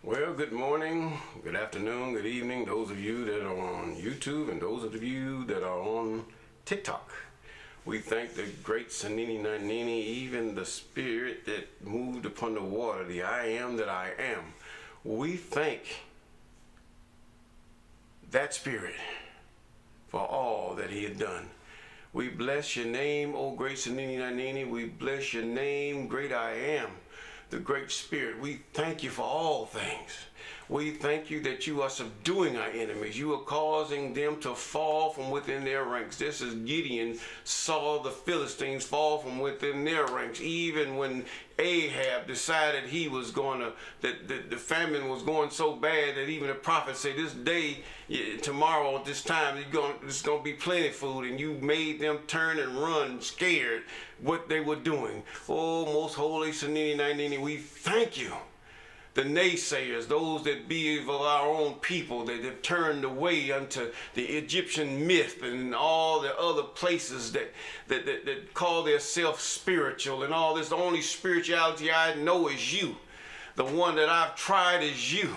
Well, good morning, good afternoon, good evening, those of you that are on YouTube and those of you that are on TikTok. We thank the great Sanini Nanini, even the spirit that moved upon the water, the I am that I am. We thank that spirit for all that he had done. We bless your name, O great Sanini Nanini. We bless your name, great I am, the great spirit. We thank you for all things. We thank you that you are subduing our enemies. You are causing them to fall from within their ranks. This is Gideon saw the Philistines fall from within their ranks. Even when Ahab decided he was going to, that the famine was going so bad that even the prophet said, this day, tomorrow at this time, there's going to be plenty of food. And you made them turn and run scared what they were doing. Oh, most holy Sanini Nanini, we thank you. The naysayers, those that be of our own people, that have turned away unto the Egyptian myth and all the other places that call themselves spiritual and all this. The only spirituality I know is you. The one that I've tried is you.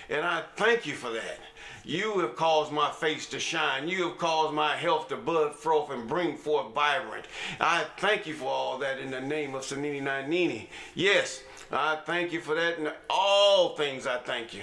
And I thank you for that. You have caused my face to shine. You have caused my health to bud forth and bring forth vibrant. I thank you for all that in the name of Sanini Nanini. Yes, I thank you for that. In all things I thank you.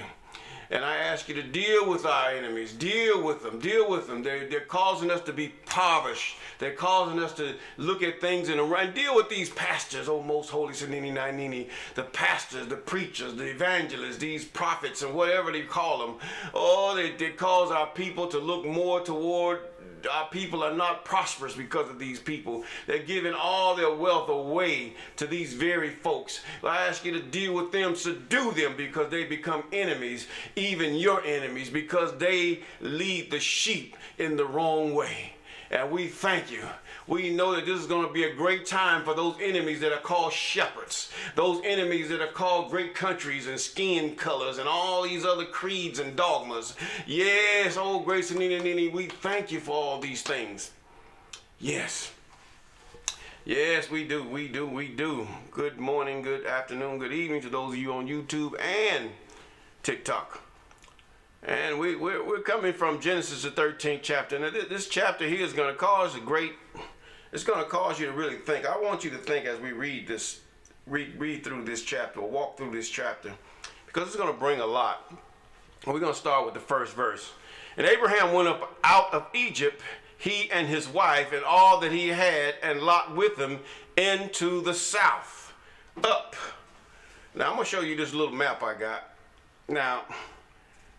And I ask you to deal with our enemies. Deal with them. Deal with them. They're causing us to be impoverished. They're causing us to look at things in a run. Deal with these pastors, oh most holy Sanini Nanini. The pastors, the preachers, the evangelists, these prophets and whatever they call them. Oh, they cause our people to look more toward our people are not prosperous because of these people. They're giving all their wealth away to these very folks. I ask you to deal with them, subdue them, because they become enemies, even your enemies, because they lead the sheep in the wrong way. And we thank you. We know that this is going to be a great time for those enemies that are called shepherds, those enemies that are called great countries and skin colors and all these other creeds and dogmas. Yes, oh grace and Nini, we thank you for all these things. Yes. Yes, we do. We do. We do. Good morning, good afternoon, good evening to those of you on YouTube and TikTok. And we're coming from Genesis, the 13th chapter. Now this chapter here is going to cause it's going to cause you to really think. I want you to think as we read this, read through this chapter, or walk through this chapter, because it's going to bring a lot. And we're going to start with the first verse. And Abraham went up out of Egypt, he and his wife, and all that he had, and Lot with him, into the south, up. Now I'm going to show you this little map I got. Now,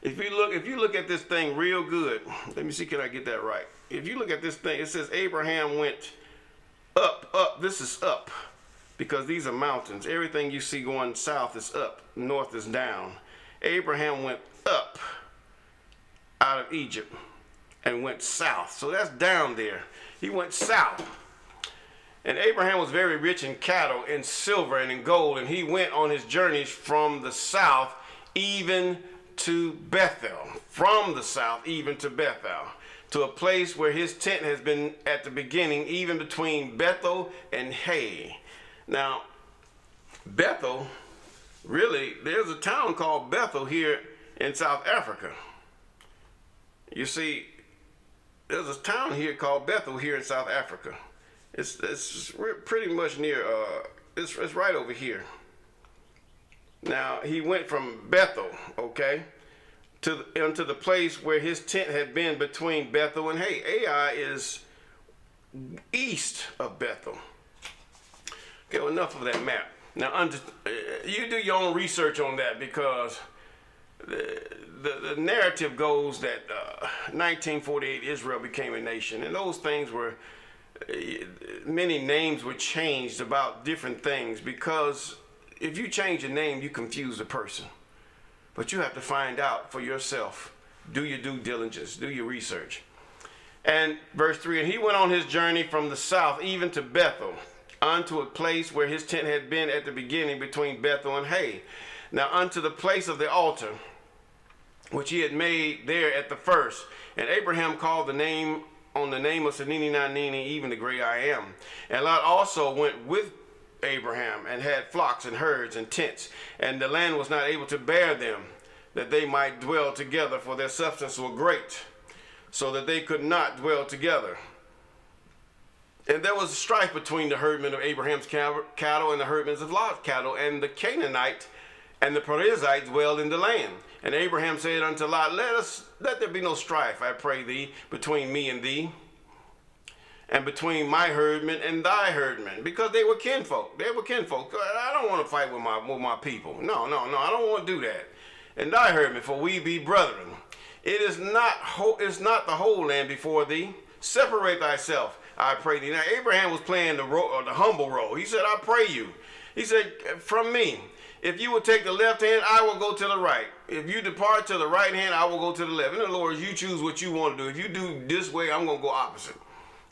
if you look at this thing real good, let me see, can I get that right? If you look at this thing, it says Abraham went up. This is up, because these are mountains. Everything you see going south is up, north is down. Abraham went up out of Egypt and went south. So that's down there. He went south. And Abraham was very rich in cattle, in silver, and in gold. And he went on his journeys from the south even to Bethel, from the south even to Bethel, to a place where his tent has been at the beginning, even between Bethel and Hay. Now, Bethel, really, there's a town called Bethel here in South Africa. You see, there's a town here called Bethel here in South Africa. It's pretty much near, it's right over here. Now, he went from Bethel, okay, into the place where his tent had been between Bethel and Hay. Ai is east of Bethel. Okay, well, enough of that map. Now, you do your own research on that, because the narrative goes that 1948 Israel became a nation, and those things were, many names were changed about different things, because if you change your name, you confuse the person. But you have to find out for yourself. Do your due diligence. Do your research. And verse 3, and he went on his journey from the south, even to Bethel, unto a place where his tent had been at the beginning between Bethel and Hay. Now unto the place of the altar, which he had made there at the first. And Abraham called the name on the name of Sanini Nanini, even the great I am. And Lot also went with Abraham, and had flocks and herds and tents, and the land was not able to bear them, that they might dwell together, for their substance was great, so that they could not dwell together. And there was strife between the herdmen of Abraham's cattle and the herdmen of Lot's cattle, and the Canaanite and the Perizzite dwelled in the land. And Abraham said unto Lot, let there be no strife, I pray thee, between me and thee, and between my herdmen and thy herdmen, because they were kinfolk. They were kinfolk. I don't want to fight with my people. No, I don't want to do that. And thy herdmen, for we be brethren. It's not the whole land before thee. Separate thyself, I pray thee. Now Abraham was playing the humble role. He said, I pray you. He said, from me, if you will take the left hand, I will go to the right. If you depart to the right hand, I will go to the left. In other words, you choose what you want to do. If you do this way, I'm going to go opposite.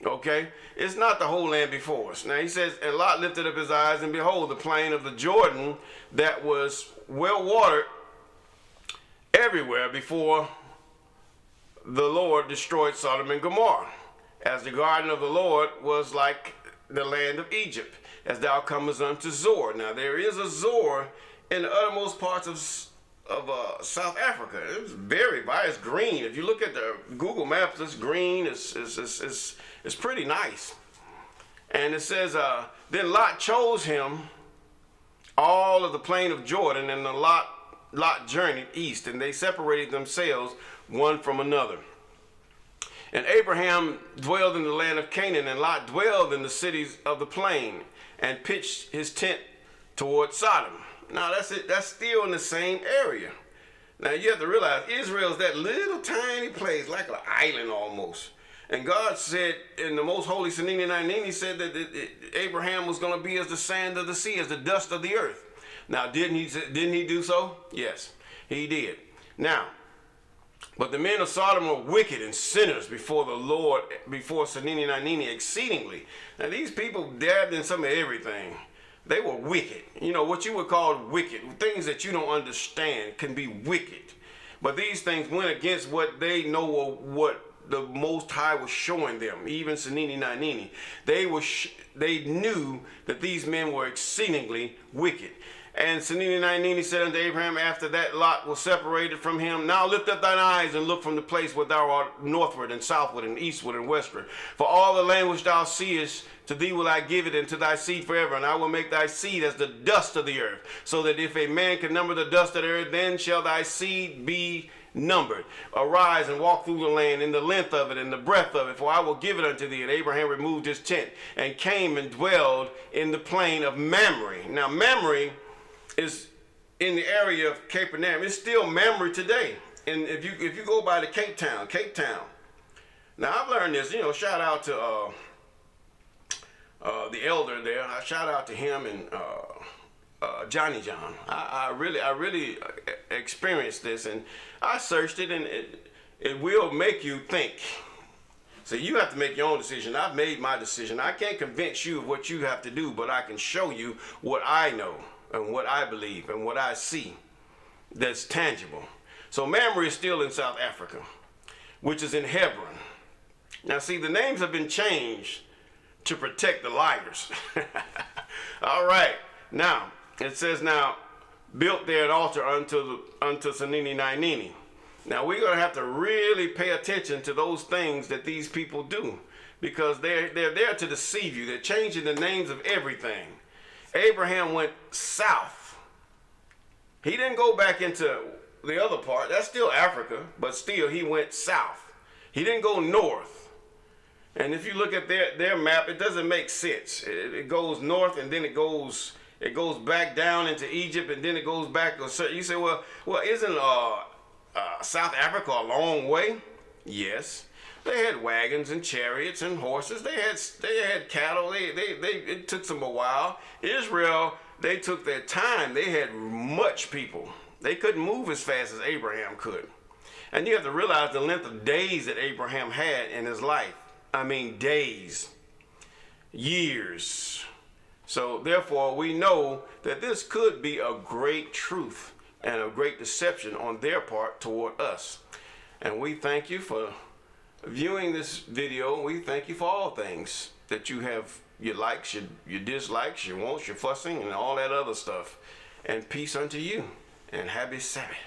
Okay? It's not the whole land before us. Now he says, and Lot lifted up his eyes, and behold, the plain of the Jordan that was well watered everywhere before the Lord destroyed Sodom and Gomorrah, as the garden of the Lord was like the land of Egypt, as thou comest unto Zoar. Now there is a Zoar in the uttermost parts of South Africa. It's very bright. It's green. If you look at the Google Maps, it's green. It's pretty nice. And it says, then Lot chose him all of the plain of Jordan, and the Lot journeyed east, and they separated themselves one from another. And Abraham dwelled in the land of Canaan, and Lot dwelled in the cities of the plain, and pitched his tent toward Sodom. Now that's it. That's still in the same area. Now you have to realize Israel is that little tiny place, like an island almost. And God said in the most holy Sanini 19, he said that Abraham was going to be as the sand of the sea, as the dust of the earth. Now didn't he do so? Yes, he did. Now, but the men of Sodom were wicked and sinners before the Lord, before Sanini 19 exceedingly. Now these people dabbed in some of everything. They were wicked. You know, what you would call wicked. Things that you don't understand can be wicked. But these things went against what they know or what the Most High was showing them. Even Sanini 19. They knew that these men were exceedingly wicked. And Sanini 19, he said unto Abraham, after that Lot was separated from him, now lift up thine eyes and look from the place where thou art northward and southward and eastward and westward. For all the land which thou seest, to thee will I give it, and to thy seed forever. And I will make thy seed as the dust of the earth, so that if a man can number the dust of the earth, then shall thy seed be numbered. Arise and walk through the land in the length of it and the breadth of it, for I will give it unto thee. And Abraham removed his tent and came and dwelled in the plain of Mamre. Now Mamre is in the area of Capernaum. It's still Mamre today. And if you go by the Cape Town. Now I've learned this, you know, shout out to the elder there. I shout out to him and Johnny John. I really experienced this, and I searched it, and it will make you think. So you have to make your own decision. I've made my decision. I can't convince you of what you have to do, but I can show you what I know and what I believe and what I see that's tangible. So Mamre is still in South Africa, which is in Hebron. Now see, the names have been changed to protect the liars. All right. Now, it says now, built there an altar unto Sanini 19. Now, we're going to have to really pay attention to those things that these people do, because they're there to deceive you. They're changing the names of everything. Abraham went south. He didn't go back into the other part. That's still Africa, but still he went south. He didn't go north. And if you look at their map, it doesn't make sense. It goes north, and then it goes back down into Egypt, and then it goes back. You say, well, isn't South Africa a long way? Yes. They had wagons and chariots and horses. They had cattle. It took them a while. Israel, they took their time. They had much people. They couldn't move as fast as Abraham could. And you have to realize the length of days that Abraham had in his life. I mean, days, years. So therefore, we know that this could be a great truth and a great deception on their part toward us. And we thank you for viewing this video. We thank you for all things. that you have your likes, your dislikes, your wants, your fussing, and all that other stuff. And peace unto you, and happy Sabbath.